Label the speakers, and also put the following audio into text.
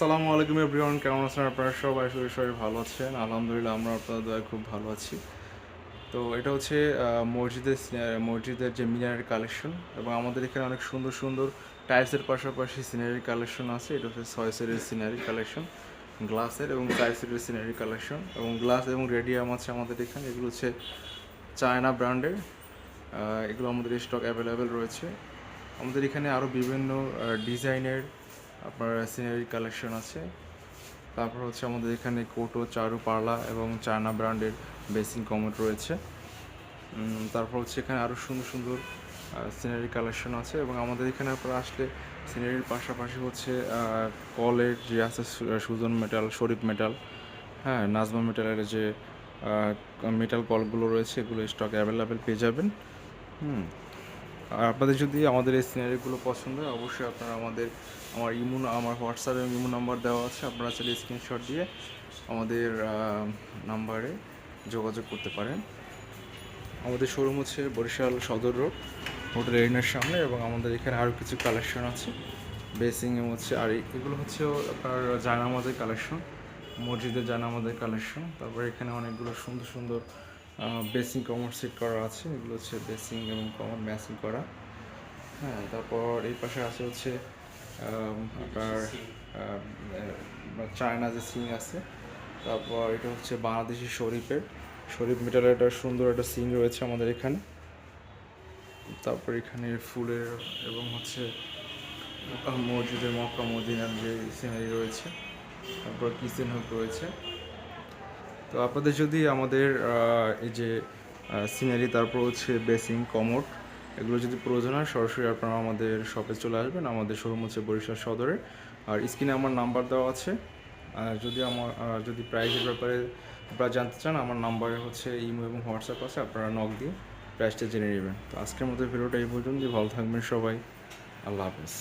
Speaker 1: আসসালামু আলাইকুম এভরিওয়ান, কেমন আছেন আপনারা সবাই? সবাই ভালো আছেন? আলহামদুলিল্লাহ, আমরা আপনাদের দয়ায় খুব ভালো আছি। তো এটা হচ্ছে মসজিদের যে মিনারের কালেকশন, এবং আমাদের এখানে অনেক সুন্দর সুন্দর টাইলসের পাশাপাশি সিনারি কালেকশন আছে। এটা হচ্ছে 6 সেটের সিনারি কালেকশন, গ্লাসের এবং 4 সেটের সিনারি কালেকশন, এবং গ্লাস এবং রেডিয়াম আছে আমাদের এখানে। এগুলো হচ্ছে চায়না ব্র্যান্ডের। এগুলো আমাদের স্টক অ্যাভেলেবেল রয়েছে। আমাদের এখানে আরও বিভিন্ন ডিজাইনের আপনার সিনারি কালেকশন আছে। তারপর হচ্ছে আমাদের এখানে কোটো, চারু, পার্লা এবং চায়না ব্র্যান্ডের বেসিন কমোড রয়েছে। তারপর হচ্ছে এখানে আরও সুন্দর সুন্দর সিনারি কালেকশন আছে, এবং আমাদের এখানে আপনারা আসলে সিনারির পাশাপাশি হচ্ছে কলের যে আছে সুজন মেটাল, শরীফ মেটাল, হ্যাঁ, নাজমা মেটালের যে মেটাল কলগুলো রয়েছে, এগুলো স্টক অ্যাভেলেবেল পেয়ে যাবেন। আর আপনাদের যদি আমাদের এই সিনারিগুলো পছন্দ হয়, অবশ্যই আপনারা আমার হোয়াটসঅ্যাপ এবং ইমো নাম্বার দেওয়া আছে, আপনারা চাইলে স্ক্রিনশট দিয়ে আমাদের নাম্বারে যোগাযোগ করতে পারেন। আমাদের শোরুম হচ্ছে বরিশাল সদর রোড, হোটেল এরিনার সামনে, এবং আমাদের এখানে আরও কিছু কালেকশন আছে বেসিং হচ্ছে। আর এগুলো হচ্ছে আপনার জায়নামাজের কালেকশন, মসজিদের জায়নামাজের কালেকশন। তারপরে এখানে অনেকগুলো সুন্দর সুন্দর বেসিং কমোড সেট করা আছে। এগুলো হচ্ছে বেসিং এবং কমোড ম্যাচিং করা। হ্যাঁ, তারপর এই পাশে আছে হচ্ছে আপনার চায়না যে সিং আছে। তারপর এটা হচ্ছে বাংলাদেশি শরীফ মেটালের একটা সুন্দর একটা সিং রয়েছে আমাদের এখানে। তারপর এখানে ফুলের এবং হচ্ছে মসজিদের মক্কা মদিনার যে সিনারি রয়েছে। তারপর কিচেন হুক রয়েছে। তো আপনাদের যদি আমাদের এই যে সিনারি, তারপর হচ্ছে বেসিং কমোড, এগুলো যদি প্রয়োজন হয়, সরাসরি আপনারা আমাদের শপে চলে আসবেন। আমাদের শোরুম হচ্ছে বরিশাল সদরে। আর স্ক্রিনে আমার নাম্বার দেওয়া আছে। আর যদি প্রাইসের ব্যাপারে আপনারা জানতে চান, আমার নাম্বারে হচ্ছে ইমো এবং হোয়াটসঅ্যাপ আছে, আপনারা নক দিয়ে প্রাইসটা জেনে নেবেন। তো আজকের মতো ভিডিওটা এই পর্যন্ত। ভালো থাকবেন সবাই। আল্লাহ হাফেজ।